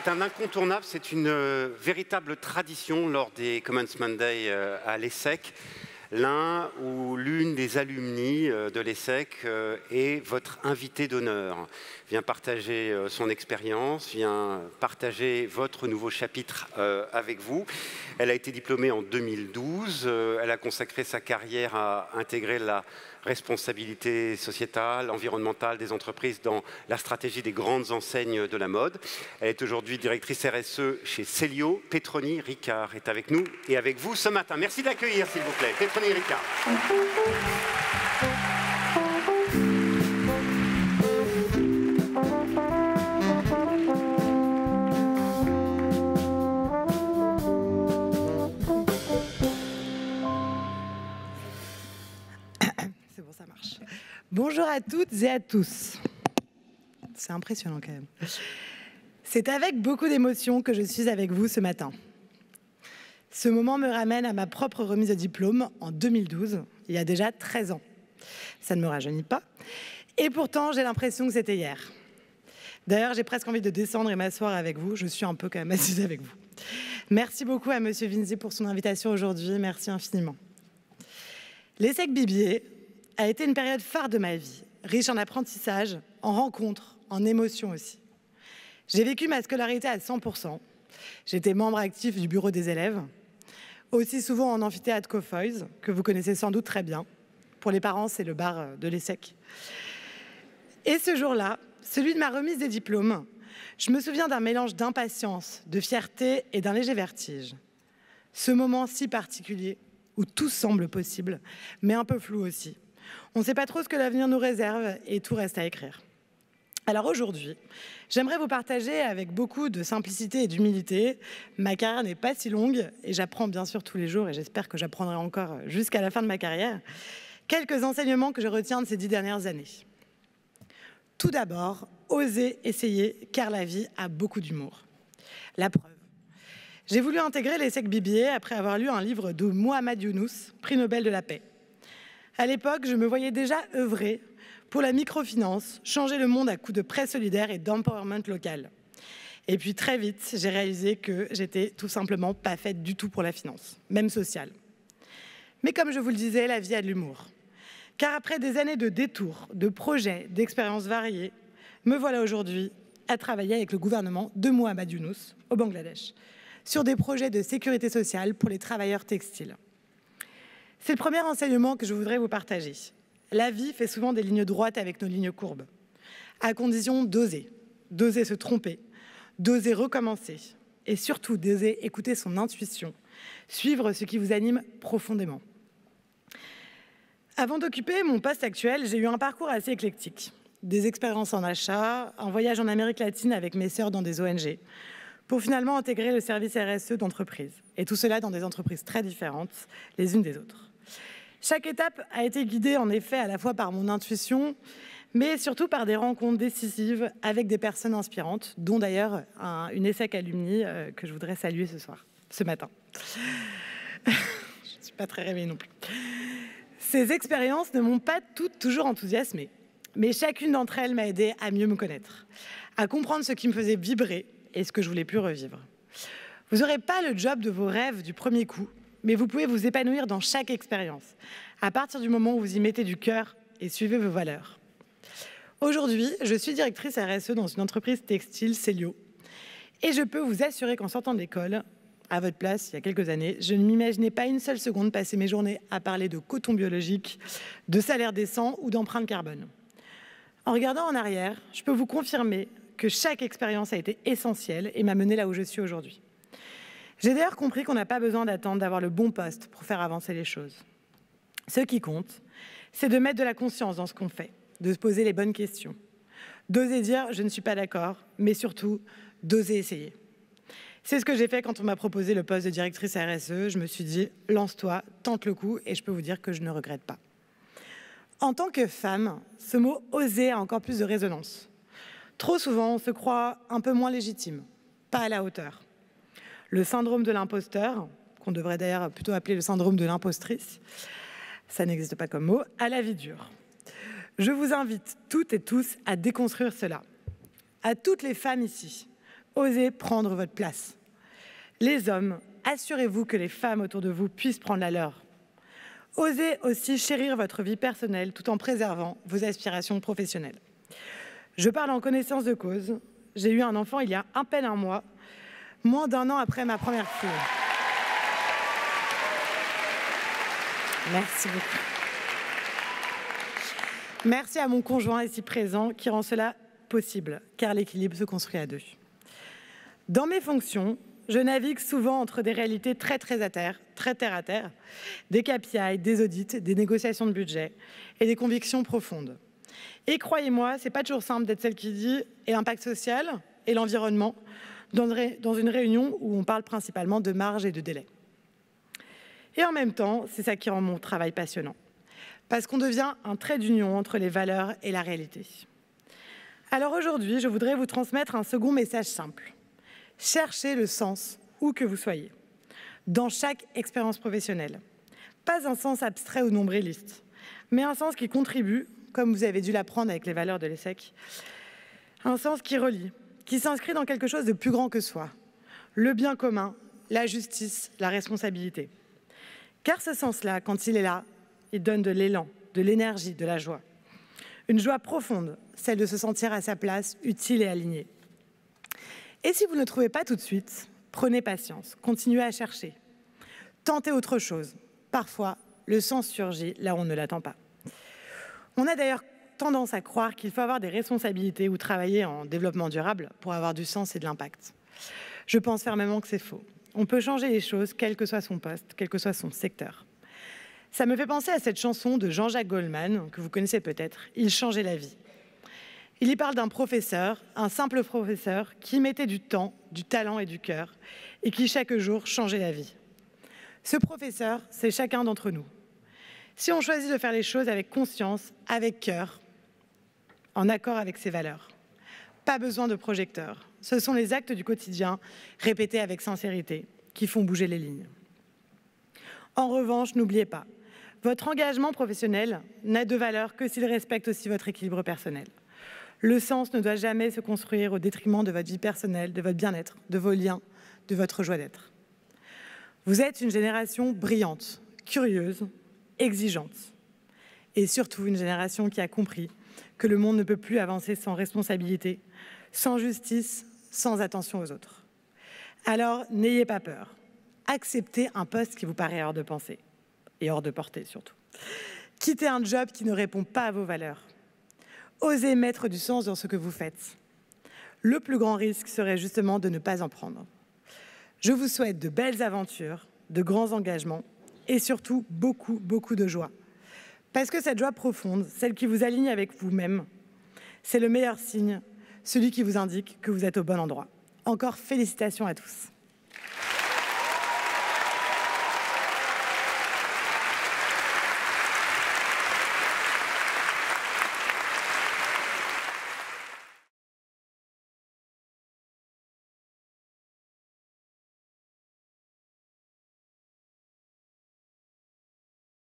C'est un incontournable, c'est une véritable tradition lors des Commencement Day à l'ESSEC. L'un ou l'une des alumni de l'ESSEC est votre invité d'honneur. Vient partager son expérience, vient partager votre nouveau chapitre avec vous. Elle a été diplômée en 2012. Elle a consacré sa carrière à intégrer la responsabilité sociétale, environnementale des entreprises dans la stratégie des grandes enseignes de la mode. Elle est aujourd'hui directrice RSE chez Célio. Pétronie Ricard est avec nous et avec vous ce matin. Merci de l'accueillir, s'il vous plaît. Pétronie Ricard. Bonjour à toutes et à tous. C'est impressionnant quand même. C'est avec beaucoup d'émotion que je suis avec vous ce matin. Ce moment me ramène à ma propre remise de diplôme en 2012, il y a déjà 13 ans. Ça ne me rajeunit pas. Et pourtant, j'ai l'impression que c'était hier. D'ailleurs, j'ai presque envie de descendre et m'asseoir avec vous. Je suis un peu quand même assise avec vous. Merci beaucoup à Monsieur Vinzi pour son invitation aujourd'hui. Merci infiniment. L'ESSEC Bibier a été une période phare de ma vie, riche en apprentissage, en rencontres, en émotions aussi. J'ai vécu ma scolarité à 100%. J'étais membre actif du bureau des élèves, aussi souvent en amphithéâtre Cofoys, que vous connaissez sans doute très bien. Pour les parents, c'est le bar de l'ESSEC. Et ce jour-là, celui de ma remise des diplômes, je me souviens d'un mélange d'impatience, de fierté et d'un léger vertige. Ce moment si particulier, où tout semble possible, mais un peu flou aussi. On ne sait pas trop ce que l'avenir nous réserve et tout reste à écrire. Alors aujourd'hui, j'aimerais vous partager avec beaucoup de simplicité et d'humilité. Ma carrière n'est pas si longue et j'apprends bien sûr tous les jours et j'espère que j'apprendrai encore jusqu'à la fin de ma carrière. Quelques enseignements que je retiens de ces 10 dernières années. Tout d'abord, osez essayer car la vie a beaucoup d'humour. La preuve. J'ai voulu intégrer l'ESSEC Bibier après avoir lu un livre de Mohamed Younous, prix Nobel de la paix. À l'époque, je me voyais déjà œuvrer pour la microfinance, changer le monde à coups de prêts solidaires et d'empowerment local. Et puis très vite, j'ai réalisé que j'étais tout simplement pas faite du tout pour la finance, même sociale. Mais comme je vous le disais, la vie a de l'humour. Car après des années de détours, de projets, d'expériences variées, me voilà aujourd'hui à travailler avec le gouvernement de Mohamed Younous au Bangladesh sur des projets de sécurité sociale pour les travailleurs textiles. C'est le premier enseignement que je voudrais vous partager. La vie fait souvent des lignes droites avec nos lignes courbes, à condition d'oser se tromper, d'oser recommencer et surtout d'oser écouter son intuition, suivre ce qui vous anime profondément. Avant d'occuper mon poste actuel, j'ai eu un parcours assez éclectique. Des expériences en achat, un voyage en Amérique latine avec mes sœurs dans des ONG, pour finalement intégrer le service RSE d'entreprise. Et tout cela dans des entreprises très différentes, les unes des autres. Chaque étape a été guidée en effet à la fois par mon intuition, mais surtout par des rencontres décisives avec des personnes inspirantes, dont d'ailleurs une ESSEC alumni que je voudrais saluer ce matin. Je ne suis pas très réveillée non plus. Ces expériences ne m'ont pas toutes toujours enthousiasmée, mais chacune d'entre elles m'a aidée à mieux me connaître, à comprendre ce qui me faisait vibrer et ce que je voulais plus revivre. Vous n'aurez pas le job de vos rêves du premier coup, mais vous pouvez vous épanouir dans chaque expérience, à partir du moment où vous y mettez du cœur et suivez vos valeurs. Aujourd'hui, je suis directrice RSE dans une entreprise textile, Célio, et je peux vous assurer qu'en sortant de l'école, à votre place, il y a quelques années, je ne m'imaginais pas une seule seconde passer mes journées à parler de coton biologique, de salaire décent ou d'empreinte carbone. En regardant en arrière, je peux vous confirmer que chaque expérience a été essentielle et m'a menée là où je suis aujourd'hui. J'ai d'ailleurs compris qu'on n'a pas besoin d'attendre d'avoir le bon poste pour faire avancer les choses. Ce qui compte, c'est de mettre de la conscience dans ce qu'on fait, de se poser les bonnes questions, d'oser dire « je ne suis pas d'accord », mais surtout d'oser essayer. C'est ce que j'ai fait quand on m'a proposé le poste de directrice RSE. Je me suis dit « lance-toi, tente le coup » et je peux vous dire que je ne regrette pas. En tant que femme, ce mot « oser » a encore plus de résonance. Trop souvent, on se croit un peu moins légitime, pas à la hauteur. Le syndrome de l'imposteur, qu'on devrait d'ailleurs plutôt appeler le syndrome de l'impostrice, ça n'existe pas comme mot, à la vie dure. Je vous invite toutes et tous à déconstruire cela. À toutes les femmes ici, osez prendre votre place. Les hommes, assurez-vous que les femmes autour de vous puissent prendre la leur. Osez aussi chérir votre vie personnelle tout en préservant vos aspirations professionnelles. Je parle en connaissance de cause. J'ai eu un enfant il y a à peine un mois, moins d'1 an après ma première fille. Merci beaucoup. Merci à mon conjoint ici présent qui rend cela possible, car l'équilibre se construit à deux. Dans mes fonctions, je navigue souvent entre des réalités très terre à terre, des KPI, des audits, des négociations de budget et des convictions profondes. Et croyez-moi, c'est pas toujours simple d'être celle qui dit « et l'impact social et l'environnement » dans une réunion où on parle principalement de marge et de délai. Et en même temps, c'est ça qui rend mon travail passionnant, parce qu'on devient un trait d'union entre les valeurs et la réalité. Alors aujourd'hui, je voudrais vous transmettre un second message simple. Cherchez le sens, où que vous soyez, dans chaque expérience professionnelle. Pas un sens abstrait ou nombriliste, mais un sens qui contribue, comme vous avez dû l'apprendre avec les valeurs de l'ESSEC, un sens qui relie, qui s'inscrit dans quelque chose de plus grand que soi, le bien commun, la justice, la responsabilité. Car ce sens-là, quand il est là, il donne de l'élan, de l'énergie, de la joie. Une joie profonde, celle de se sentir à sa place, utile et aligné. Et si vous ne trouvez pas tout de suite, prenez patience, continuez à chercher. Tentez autre chose. Parfois, le sens surgit là où on ne l'attend pas. On a d'ailleurs tendance à croire qu'il faut avoir des responsabilités ou travailler en développement durable pour avoir du sens et de l'impact. Je pense fermement que c'est faux. On peut changer les choses, quel que soit son poste, quel que soit son secteur. Ça me fait penser à cette chanson de Jean-Jacques Goldman, que vous connaissez peut-être, « Il changeait la vie ». Il y parle d'un professeur, un simple professeur, qui mettait du temps, du talent et du cœur, et qui chaque jour changeait la vie. Ce professeur, c'est chacun d'entre nous. Si on choisit de faire les choses avec conscience, avec cœur, en accord avec ses valeurs. Pas besoin de projecteurs. Ce sont les actes du quotidien, répétés avec sincérité, qui font bouger les lignes. En revanche, n'oubliez pas, votre engagement professionnel n'a de valeur que s'il respecte aussi votre équilibre personnel. Le sens ne doit jamais se construire au détriment de votre vie personnelle, de votre bien-être, de vos liens, de votre joie d'être. Vous êtes une génération brillante, curieuse, exigeante. Et surtout une génération qui a compris que le monde ne peut plus avancer sans responsabilité, sans justice, sans attention aux autres. Alors, n'ayez pas peur. Acceptez un poste qui vous paraît hors de pensée, et hors de portée surtout. Quittez un job qui ne répond pas à vos valeurs. Osez mettre du sens dans ce que vous faites. Le plus grand risque serait justement de ne pas en prendre. Je vous souhaite de belles aventures, de grands engagements et surtout beaucoup de joie. Parce que cette joie profonde, celle qui vous aligne avec vous-même, c'est le meilleur signe, celui qui vous indique que vous êtes au bon endroit. Encore félicitations à tous.